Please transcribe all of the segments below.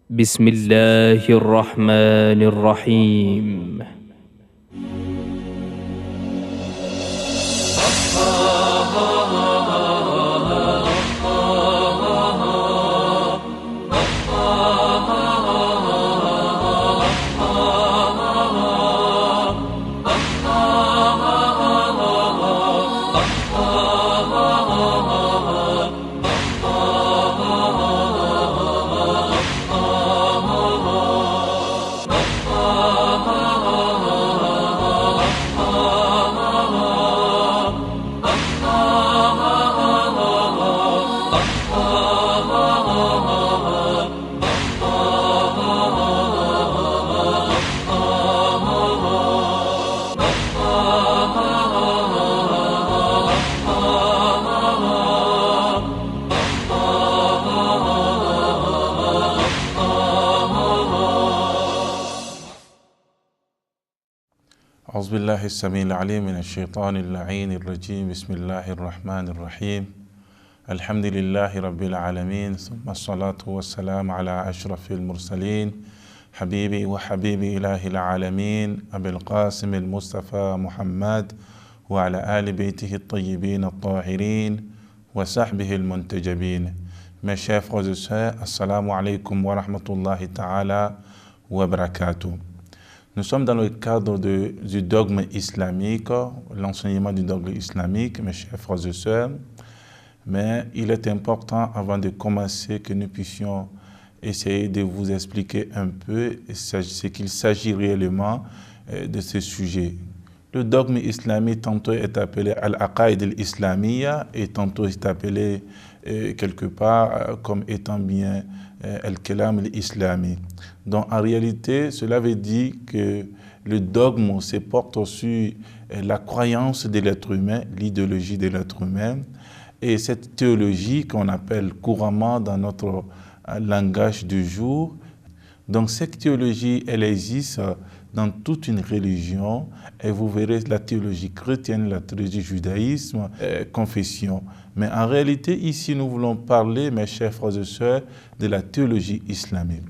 بسم الله الرحمن الرحيم. أعوذ بالله السميع العليم من الشيطان اللعين الرجيم. بسم الله الرحمن الرحيم. الحمد لله رب العالمين، ثم الصلاة والسلام على أشرف المرسلين حبيبي وحبيبي إله العالمين أبي القاسم المصطفى محمد وعلى آل بيته الطيبين الطاهرين وصحبه المنتجبين. Mes chers frères et sœurs, assalamu alaikum wa rahmatullahi ta'ala wa barakatuh. Nous sommes dans le cadre du dogme islamique, l'enseignement du dogme islamique, mes chers frères et sœurs. Mais il est important, avant de commencer, que nous puissions essayer de vous expliquer un peu ce qu'il s'agit réellement de ce sujet. Le dogme islamique, tantôt est appelé Al-Aqaïd al-Islamiyya et tantôt est appelé quelque part comme étant bien Al-Kalam al-Islami. Donc en réalité, cela veut dire que le dogme se porte sur la croyance de l'être humain, l'idéologie de l'être humain, et cette théologie qu'on appelle couramment dans notre langage du jour. Donc cette théologie, elle existe dans toute une religion, et vous verrez la théologie chrétienne, la théologie judaïsme, confession. Mais en réalité, ici, nous voulons parler, mes chers frères et sœurs, de la théologie islamique.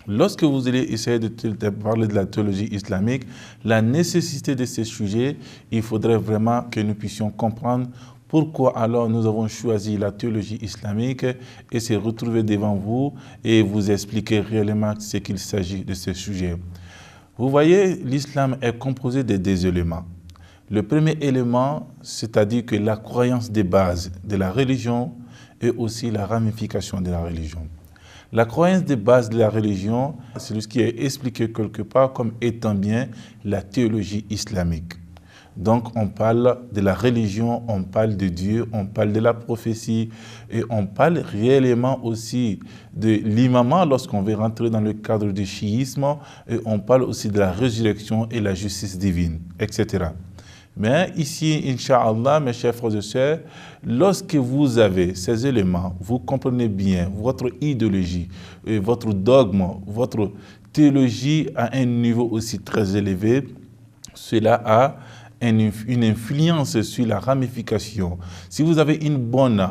Lorsque vous allez essayer de parler de la théologie islamique, la nécessité de ce sujet, il faudrait vraiment que nous puissions comprendre pourquoi alors nous avons choisi la théologie islamique et se retrouver devant vous et vous expliquer réellement ce qu'il s'agit de ce sujet. Vous voyez, l'islam est composé de deux éléments. Le premier élément, c'est-à-dire que la croyance de base de la religion et aussi la ramification de la religion. La croyance de base de la religion, c'est ce qui est expliqué quelque part comme étant bien la théologie islamique. Donc on parle de la religion, on parle de Dieu, on parle de la prophétie et on parle réellement aussi de l'imamat lorsqu'on veut rentrer dans le cadre du chiisme, et on parle aussi de la résurrection et la justice divine, etc. Mais ici, Inch'Allah, mes chers frères et sœurs, lorsque vous avez ces éléments, vous comprenez bien votre idéologie, et votre dogme, votre théologie à un niveau aussi très élevé, cela a une influence sur la ramification. Si vous avez une bonne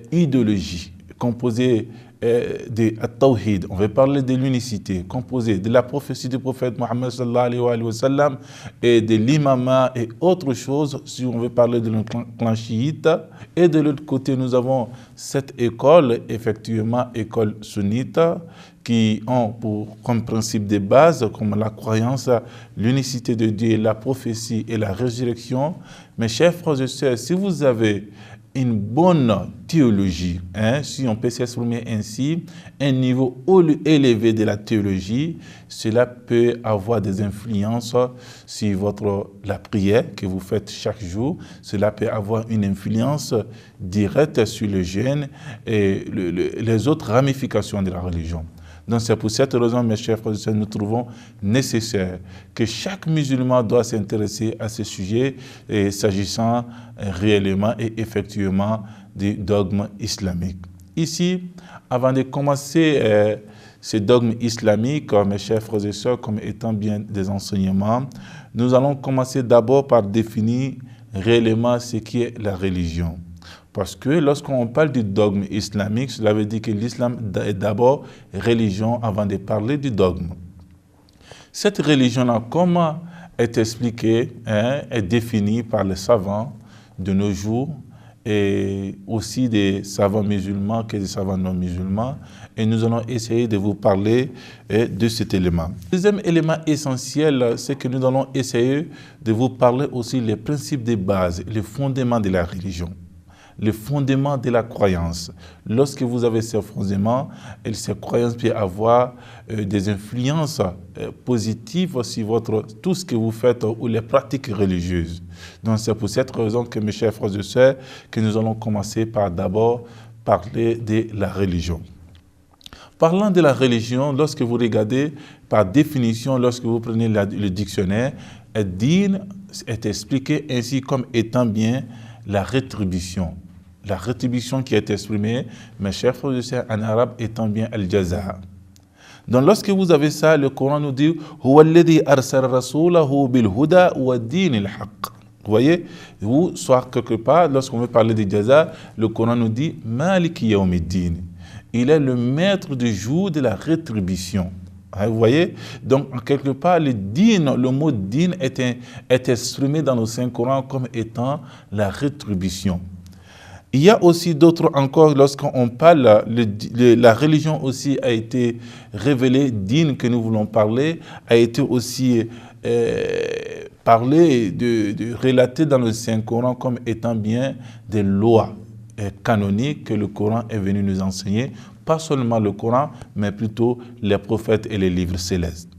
idéologie composée de Tawhid, on va parler de l'unicité, composée de la prophétie du prophète Mohammed sallallahu alayhi wa sallam et de l'imama et autre chose, si on veut parler de notre clan chiite. Et de l'autre côté, nous avons cette école, effectivement, école sunnite, qui ont comme principe de base, comme la croyance, l'unicité de Dieu, la prophétie et la résurrection. Mes chers frères et sœurs, si vous avez une bonne théologie, si on peut s'exprimer ainsi, un niveau élevé de la théologie, cela peut avoir des influences sur la prière que vous faites chaque jour. Cela peut avoir une influence directe sur le jeûne et les autres ramifications de la religion. Donc c'est pour cette raison, mes chers frères et sœurs, nous trouvons nécessaire que chaque musulman doit s'intéresser à ce sujet s'agissant réellement et effectivement du dogme islamique. Ici, avant de commencer ce dogme islamique, mes chers frères et sœurs, comme étant bien des enseignements, nous allons commencer d'abord par définir réellement ce qui est la religion. Parce que lorsqu'on parle du dogme islamique, cela veut dire que l'islam est d'abord religion avant de parler du dogme. Cette religion-là, comment est expliquée, est définie par les savants de nos jours, et aussi des savants musulmans que des savants non musulmans, et nous allons essayer de vous parler de cet élément. Le deuxième élément essentiel, c'est que nous allons essayer de vous parler aussi des principes de base, les fondements de la religion, les fondements de la croyance. Lorsque vous avez ces fondements, ces croyances peuvent avoir des influences positives sur tout ce que vous faites ou les pratiques religieuses. Donc c'est pour cette raison que mes chers frères et sœurs, que nous allons commencer par d'abord parler de la religion. Parlant de la religion, lorsque vous regardez par définition, lorsque vous prenez le dictionnaire, din est expliqué ainsi comme étant bien la rétribution. La rétribution qui est exprimée, mes chers frères et sœurs, en arabe étant bien al-jaza. Donc lorsque vous avez ça, le Coran nous dit « Huwa alladhi arsala rasulahu bil huda wa din al-haq ». Vous voyez, ou soit quelque part, lorsqu'on veut parler de jaza, le Coran nous dit « Malik yawmiddin ». Il est le maître du jour de la rétribution. Vous voyez? Donc, en quelque part, le mot din est exprimé dans le Saint-Coran comme étant la rétribution. Il y a aussi d'autres encore, lorsqu'on parle, la religion aussi a été révélée, din que nous voulons parler, a été aussi parlé, relaté dans le Saint-Coran comme étant bien des lois canoniques que le Coran est venu nous enseigner, pas seulement le Coran, mais plutôt les prophètes et les livres célestes.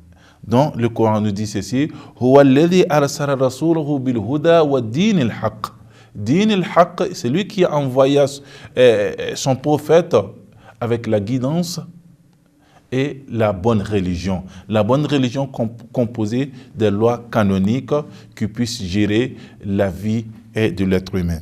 Donc, le Coran nous dit ceci, « Huwa alladhi arsala rasulahu bil huda wa din al-haq ». Din al-haq, c'est lui qui a envoyé son prophète avec la guidance et la bonne religion. La bonne religion composée des lois canoniques qui puissent gérer la vie de l'être humain.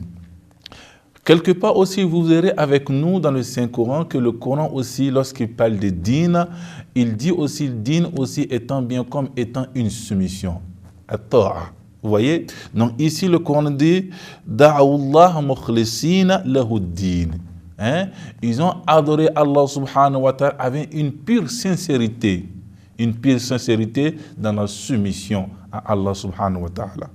Quelque part aussi, vous verrez avec nous dans le Saint-Coran que le Coran aussi, lorsqu'il parle de din, il dit aussi din aussi étant bien comme étant une soumission. At-ta'a. Vous voyez? Donc ici, le Coran dit « Da'awullah mukhlisina lahu din ». Ils ont adoré Allah subhanahu wa ta'ala avec une pure sincérité dans la soumission à Allah subhanahu wa ta'ala.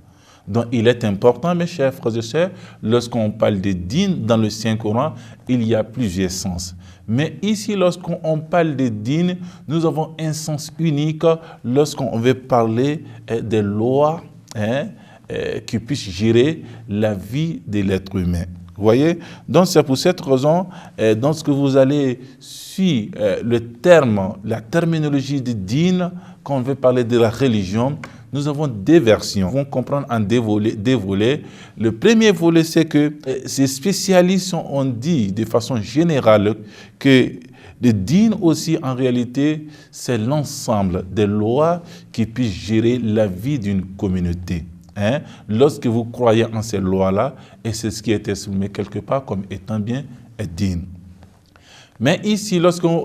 Donc, il est important, mes chers frères et sœurs, lorsqu'on parle de din dans le Saint-Coran, il y a plusieurs sens. Mais ici, lorsqu'on parle de din, nous avons un sens unique lorsqu'on veut parler des lois qui puissent gérer la vie de l'être humain. Vous voyez? Donc, c'est pour cette raison, lorsque vous allez suivre le terme, la terminologie de din, quand on veut parler de la religion, nous avons deux versions. Nous allons comprendre en deux volets. Le premier volet, c'est que ces spécialistes ont dit de façon générale que le din aussi, en réalité, c'est l'ensemble des lois qui puissent gérer la vie d'une communauté. Lorsque vous croyez en ces lois-là, et c'est ce qui est exprimé quelque part comme étant bien din. Mais ici,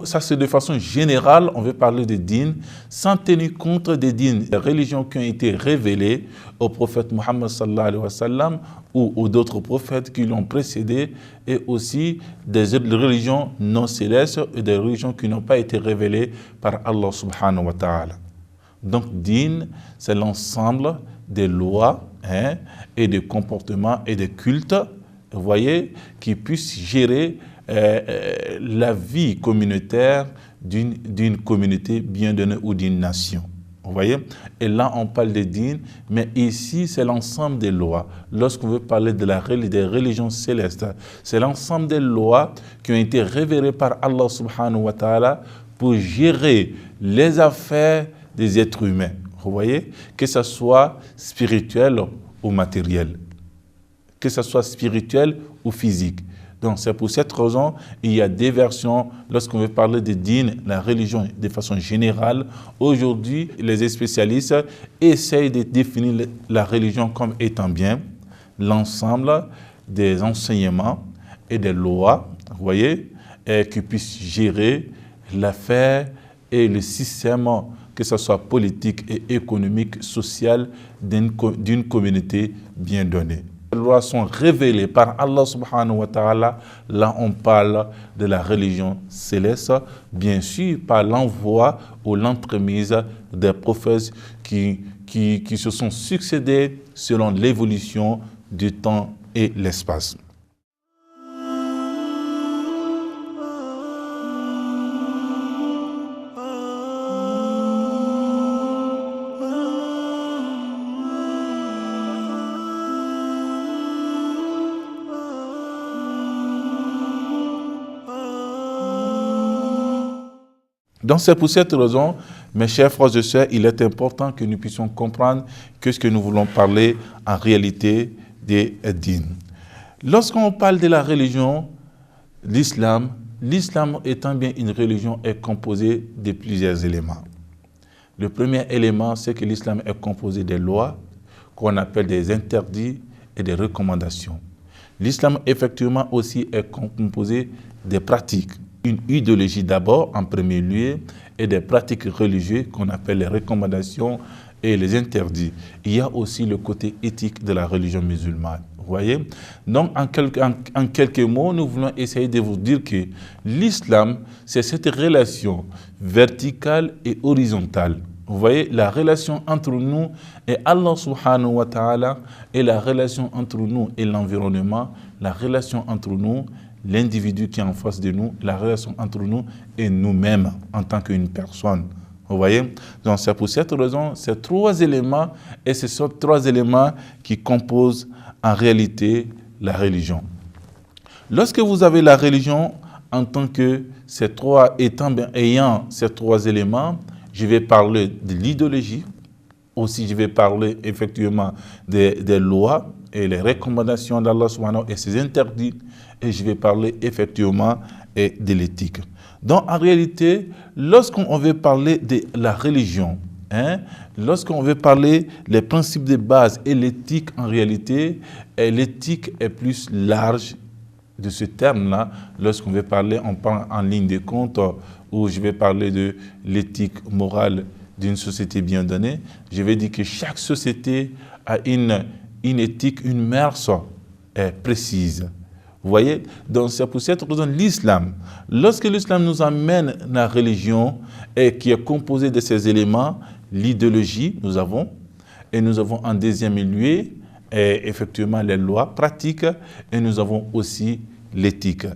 ça c'est de façon générale, on veut parler de din, sans tenir compte des din, des religions qui ont été révélées au prophète Mohammed sallallahu alayhi wa sallam ou d'autres prophètes qui l'ont précédé, et aussi des religions non célestes et des religions qui n'ont pas été révélées par Allah subhanahu wa ta'ala. Donc, din, c'est l'ensemble des lois et des comportements et des cultes, vous voyez, qui puissent gérer la vie communautaire d'une communauté bien donnée ou d'une nation. Vous voyez? Et là, on parle de din, mais ici, c'est l'ensemble des lois. Lorsqu'on veut parler des religions célestes, c'est l'ensemble des lois qui ont été révélées par Allah subhanahu wa ta'ala pour gérer les affaires des êtres humains. Vous voyez? Que ce soit spirituel ou matériel. Que ce soit spirituel ou physique. Donc, c'est pour cette raison il y a des versions lorsqu'on veut parler de din, la religion de façon générale. Aujourd'hui, les spécialistes essayent de définir la religion comme étant bien l'ensemble des enseignements et des lois, vous voyez, qui puissent gérer l'affaire et le système, que ce soit politique et économique, social, d'une communauté bien donnée. Les lois sont révélées par Allah subhanahu wa ta'ala. Là, on parle de la religion céleste, bien sûr, par l'envoi ou l'entremise des prophètes qui se sont succédés selon l'évolution du temps et l'espace. Donc c'est pour cette raison, mes chers frères et sœurs, il est important que nous puissions comprendre que ce que nous voulons parler en réalité des dînes. Lorsqu'on parle de la religion, l'islam étant bien une religion est composée de plusieurs éléments. Le premier élément, c'est que l'islam est composé des lois qu'on appelle des interdits et des recommandations. L'islam effectivement aussi est composé des pratiques. Une idéologie d'abord, en premier lieu, et des pratiques religieuses qu'on appelle les recommandations et les interdits. Il y a aussi le côté éthique de la religion musulmane. Vous voyez? Donc, en quelques mots, nous voulons essayer de vous dire que l'islam, c'est cette relation verticale et horizontale. Vous voyez, la relation entre nous et Allah subhanahu wa ta'ala, et la relation entre nous et l'environnement, la relation entre nous, l'individu qui est en face de nous, la relation entre nous et nous-mêmes en tant qu'une personne. Vous voyez? Donc c'est pour cette raison, ces trois éléments, et ce sont trois éléments qui composent en réalité la religion. Lorsque vous avez la religion en tant que ayant ces trois éléments, je vais parler de l'idéologie, aussi je vais parler effectivement des lois et les recommandations d'Allah subhanahu et ses interdits, et je vais parler effectivement de l'éthique. Donc en réalité, lorsqu'on veut parler de la religion, lorsqu'on veut parler des principes de base et l'éthique en réalité, l'éthique est plus large de ce terme-là. Lorsqu'on veut parler, on parle en ligne de compte, où je vais parler de l'éthique morale d'une société bien donnée. Je vais dire que chaque société a une éthique, une mœurs précise. Vous voyez? Donc c'est pour cette raison l'islam. Lorsque l'islam nous amène la religion et qui est composée de ces éléments, l'idéologie, nous avons en deuxième lieu effectivement les lois pratiques, et nous avons aussi l'éthique.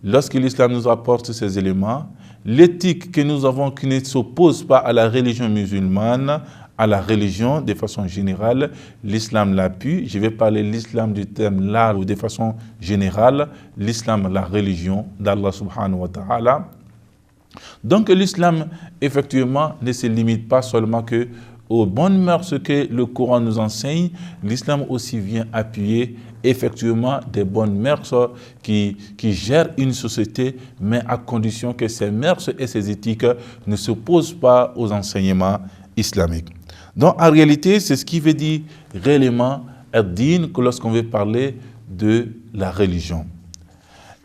Lorsque l'islam nous apporte ces éléments, l'éthique que nous avons qui ne s'oppose pas à la religion musulmane, à la religion de façon générale, l'islam l'appuie. Je vais parler de l'islam du terme large ou de façon générale, l'islam, la religion d'Allah subhanahu wa ta'ala. Donc l'islam, effectivement, ne se limite pas seulement aux bonnes mœurs que le Coran nous enseigne. L'islam aussi vient appuyer effectivement des bonnes mœurs qui gèrent une société, mais à condition que ces mœurs et ces éthiques ne s'opposent pas aux enseignements islamiques. Donc, en réalité, c'est ce qui veut dire réellement ad-din que lorsqu'on veut parler de la religion.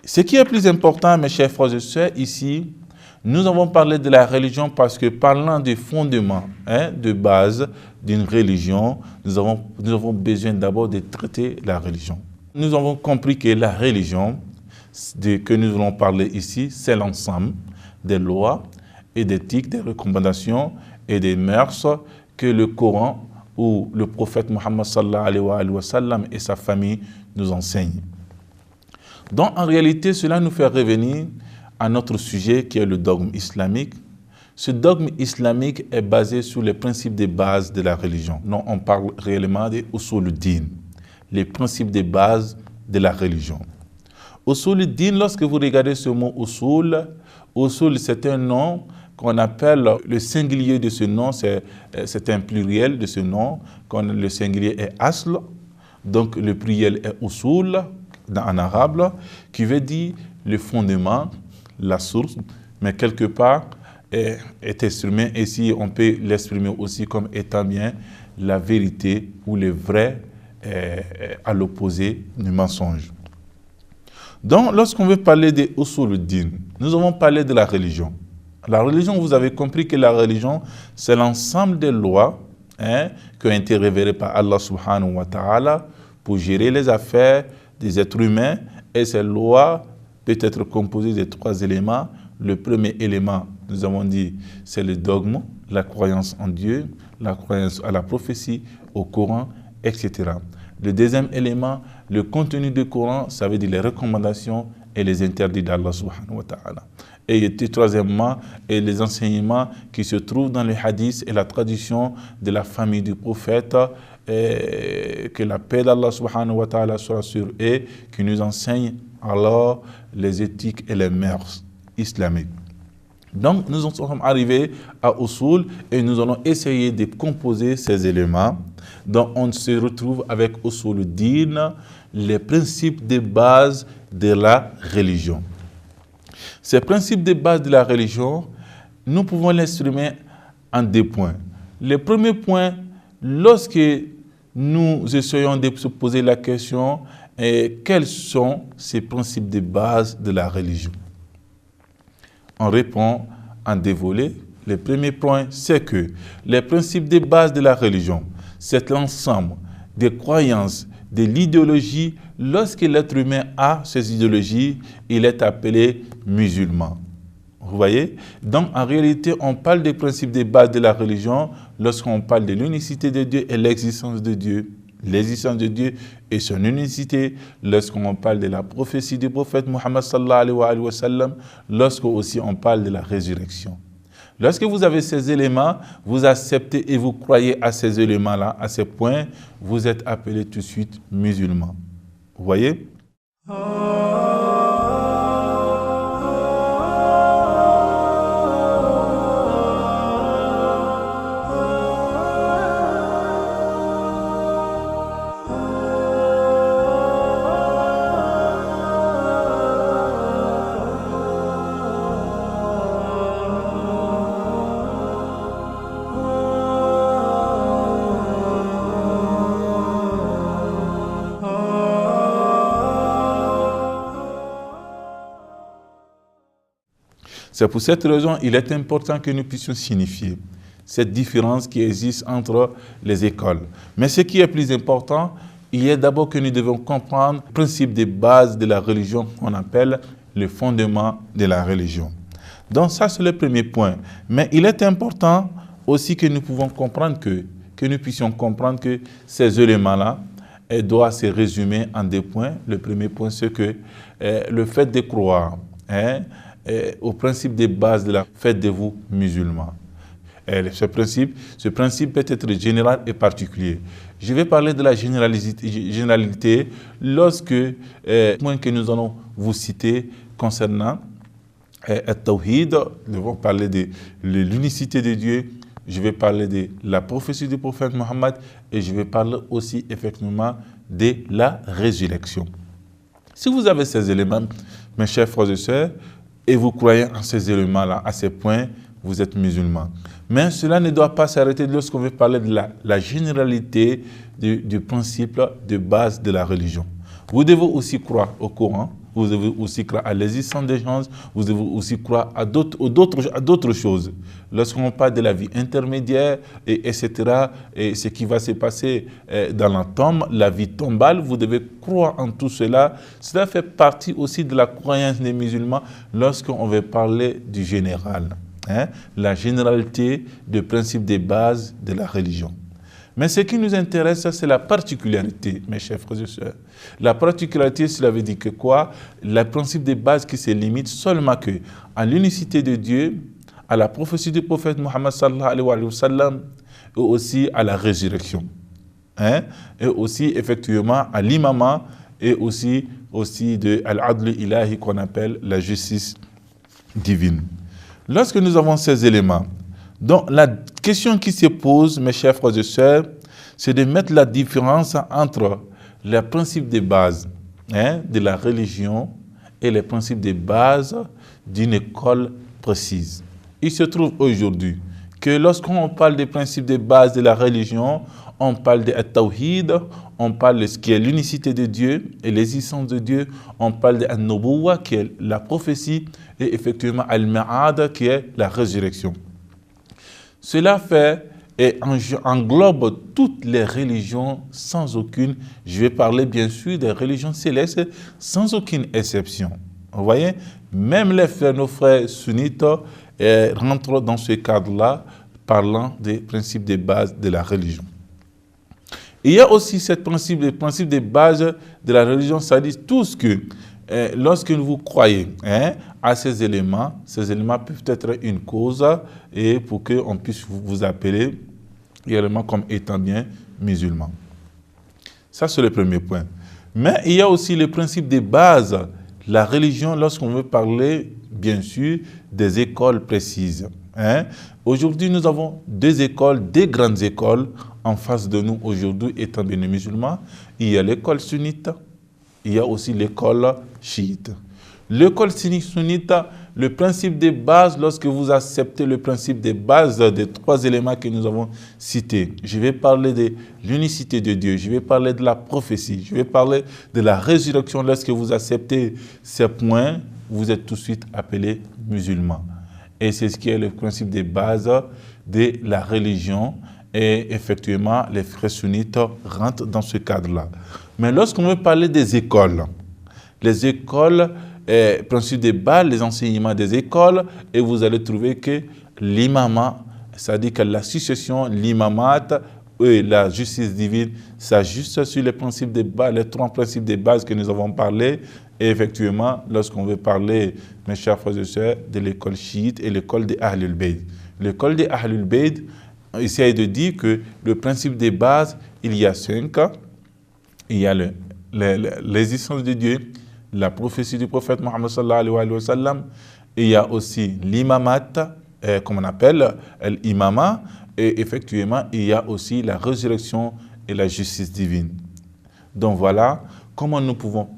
Ce qui est plus important, mes chers frères et sœurs, ici, nous avons parlé de la religion parce que parlant des fondements, de base d'une religion, nous avons besoin d'abord de traiter la religion. Nous avons compris que la religion, que nous allons parler ici, c'est l'ensemble des lois et d'éthiques, des recommandations et des mœurs que le Coran ou le prophète Mohammed sallallahu alayhi wa sallam et sa famille nous enseignent. Donc en réalité, cela nous fait revenir à notre sujet qui est le dogme islamique. Ce dogme islamique est basé sur les principes de base de la religion. Non, on parle réellement des usul-din, les principes de base de la religion. Usul-din, lorsque vous regardez ce mot usul, c'est un nom qu'on appelle le singulier de ce nom, c'est un pluriel de ce nom, le singulier est asl, donc le pluriel est usul en arabe, qui veut dire le fondement, la source, mais quelque part est exprimé, ici on peut l'exprimer aussi comme étant bien la vérité ou le vrai à l'opposé du mensonge. Donc lorsqu'on veut parler des usul-din, nous avons parlé de la religion. La religion, vous avez compris que la religion, c'est l'ensemble des lois qui ont été révélées par Allah subhanahu wa ta'ala pour gérer les affaires des êtres humains et cette loi peut être composée de 3 éléments. Le premier élément, nous avons dit, c'est le dogme, la croyance en Dieu, la croyance à la prophétie, au Coran, etc. Le deuxième élément, le contenu du Coran, ça veut dire les recommandations et les interdits d'Allah subhanahu wa ta'ala. Et troisièmement, les enseignements qui se trouvent dans les hadiths et la tradition de la famille du prophète, que la paix d'Allah subhanahu wa ta'ala soit sur eux, qui nous enseigne alors les éthiques et les mœurs islamiques. Donc, nous en sommes arrivés à Usul et nous allons essayer de composer ces éléments. Donc, on se retrouve avec Usul Din, les principes de base de la religion. Ces principes de base de la religion, nous pouvons les exprimer en 2 points. Le premier point, lorsque nous essayons de se poser la question, quels sont ces principes de base de la religion? On répond en 2 volets. Le premier point, c'est que les principes de base de la religion, c'est l'ensemble des croyances, de l'idéologie. Lorsque l'être humain a ces idéologies, il est appelé musulman. Vous voyez? Donc, en réalité, on parle des principes de base de la religion lorsqu'on parle de l'unicité de Dieu et l'existence de Dieu. L'existence de Dieu et son unicité, lorsqu'on parle de la prophétie du prophète Muhammad sallallahu alayhi wa sallam, lorsque aussi on parle de la résurrection. Lorsque vous avez ces éléments, vous acceptez et vous croyez à ces éléments-là, à ces points, vous êtes appelé tout de suite musulman. Vous voyez? C'est pour cette raison qu'il est important que nous puissions signifier cette différence qui existe entre les écoles. Mais ce qui est plus important, il est d'abord que nous devons comprendre le principe de base de la religion qu'on appelle le fondement de la religion. Donc ça, c'est le premier point. Mais il est important aussi que nous pouvons comprendre que nous puissions comprendre que ces éléments-là doivent se résumer en 2 points. Le premier point, c'est que le fait de croire, au principe de base de la faites-vous musulmans. Ce principe peut être général et particulier. Je vais parler de la généralité lorsque le point que nous allons vous citer concernant At-Tawhid, nous allons parler de l'unicité de Dieu, je vais parler de la prophétie du prophète Mohammed et je vais parler aussi effectivement de la résurrection. Si vous avez ces éléments, mes chers frères et sœurs, et vous croyez en ces éléments-là, à ces points, vous êtes musulman. Mais cela ne doit pas s'arrêter lorsqu'on veut parler de la généralité du principe de base de la religion. Vous devez aussi croire au Coran, vous devez aussi croire à l'existence des gens, vous devez aussi croire à d'autres choses. Lorsqu'on parle de la vie intermédiaire, etc., et ce qui va se passer dans la tombe, la vie tombale, vous devez croire en tout cela. Cela fait partie aussi de la croyance des musulmans lorsqu'on veut parler du général, la généralité des principes de base de la religion. Mais ce qui nous intéresse, c'est la particularité, mes chers frères et sœurs. La particularité, cela veut dire que quoi? Le principe de base qui se limite seulement à l'unicité de Dieu, à la prophétie du prophète Muhammad sallallahu alayhi wa sallam, et aussi à la résurrection. Et aussi, effectivement, à l'imama, et aussi de al-adl ilahi qu'on appelle la justice divine. Lorsque nous avons ces éléments, donc la question qui se pose, mes chers frères et sœurs, c'est de mettre la différence entre les principes de base de la religion et les principes de base d'une école précise. Il se trouve aujourd'hui que lorsqu'on parle des principes de base de la religion, on parle de At-Tawhid, on parle de ce qui est l'unicité de Dieu et l'existence de Dieu, on parle de An-Nubuwwa qui est la prophétie et effectivement Al-Ma'ad qui est la résurrection. Cela fait englobe toutes les religions sans aucune, je vais parler bien sûr des religions célestes sans aucune exception. Vous voyez, même nos frères sunnites rentrent dans ce cadre-là, parlant des principes de base de la religion. Il y a aussi ce principe de base de la religion, c'est-à-dire tout ce que, lorsque vous croyez à ces éléments peuvent être une cause et pour qu'on puisse vous appeler également comme étant bien musulman. Ça, c'est le premier point. Mais il y a aussi le principe de base de la religion lorsqu'on veut parler, bien sûr, des écoles précises. Aujourd'hui, nous avons deux grandes écoles en face de nous aujourd'hui, étant bien musulmans. Il y a l'école sunnite, il y a aussi l'école chiite. L'école sunnite, le principe de base, lorsque vous acceptez le principe de base des trois éléments que nous avons cités, je vais parler de l'unicité de Dieu, je vais parler de la prophétie, je vais parler de la résurrection. Lorsque vous acceptez ces points, vous êtes tout de suite appelé musulman. Et c'est ce qui est le principe de base de la religion. Et effectivement, les frères sunnites rentrent dans ce cadre-là. Mais lorsqu'on veut parler des écoles, les écoles, principe de base, les enseignements des écoles, et vous allez trouver que l'imamat, c'est-à-dire que la succession, l'imamat et la justice divine s'ajustent sur les principes de base, les trois principes de base que nous avons parlé. Et effectivement, lorsqu'on veut parler, mes chers frères et sœurs, de l'école chiite et l'école des Ahlul Bayt. L'école des Ahlul Bayt essaye de dire que le principe de base, il y a 5. Il y a l'existence de Dieu, la prophétie du prophète Mohammed sallallahu alayhi wa sallam. Il y a aussi l'imamat, comme on appelle l'imama. Et effectivement, il y a aussi la résurrection et la justice divine. Donc voilà comment nous pouvons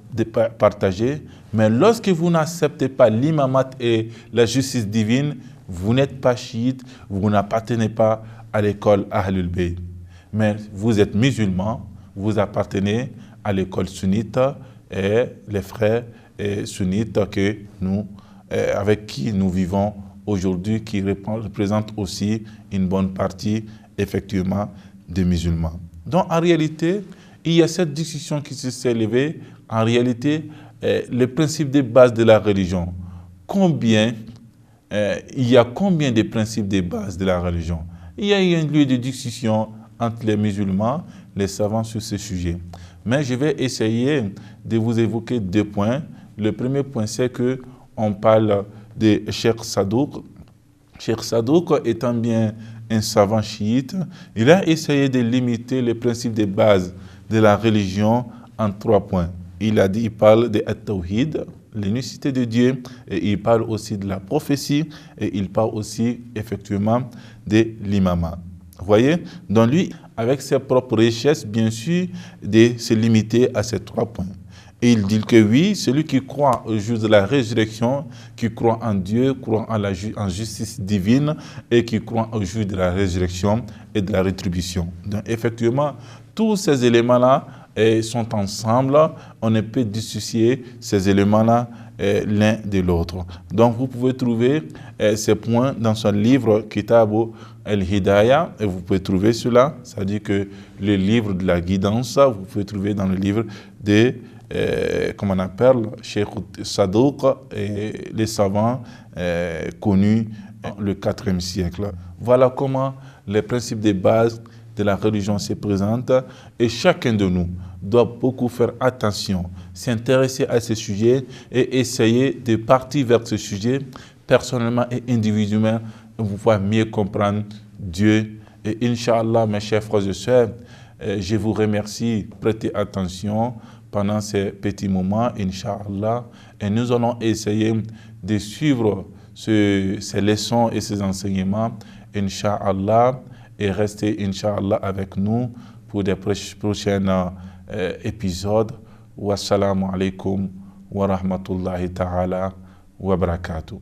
partager. Mais lorsque vous n'acceptez pas l'imamat et la justice divine, vous n'êtes pas chiite, vous n'appartenez pas à l'école Ahlul Bayt. Mais vous êtes musulman, vous appartenez à l'école sunnite et les frères sunnites que avec qui nous vivons aujourd'hui, qui représentent aussi une bonne partie, effectivement, des musulmans. Donc, en réalité, il y a cette discussion qui s'est élevée. En réalité, le principe de base de la religion. Il y a combien de principes de base de la religion? Il y a eu un lieu de discussion entre les musulmans, les savants sur ce sujet. Mais je vais essayer de vous évoquer 2 points. Le premier point, c'est qu'on parle de Cheikh Sadouk. Cheikh Sadouk étant bien un savant chiite, il a essayé de limiter les principes de base de la religion en 3 points. Il parle de At-Tawhid, l'unicité de Dieu, et il parle aussi de la prophétie, et il parle aussi effectivement de l'imama. Vous voyez? Donc lui, avec ses propres richesses, bien sûr, de se limiter à ces 3 points. Et il dit que oui, celui qui croit au jour de la résurrection, qui croit en Dieu, croit en justice divine, et qui croit au jour de la résurrection et de la rétribution. Donc effectivement, tous ces éléments-là sont ensemble, on ne peut dissocier ces éléments-là l'un de l'autre. Donc vous pouvez trouver ces points dans son livre Kitab al-Hidayah, et vous pouvez trouver cela, c'est-à-dire que le livre de la guidance, vous pouvez trouver dans le livre de, comme on appelle, Cheikh Sadouk, et les savants connus le 4e siècle. Voilà comment les principes de base de la religion se présentent, et chacun de nous doit beaucoup faire attention, s'intéresser à ce sujet et essayer de partir vers ce sujet personnellement et individuellement pour pouvoir mieux comprendre Dieu. Et Inch'Allah, mes chers frères et sœurs, je vous remercie, prêtez attention pendant ces petits moments, Inch'Allah, et nous allons essayer de suivre ces leçons et ces enseignements, Inch'Allah, et restez, Inch'Allah, avec nous pour des prochains épisodes. Wassalamu alaikum wa rahmatullahi ta'ala wa barakatuh.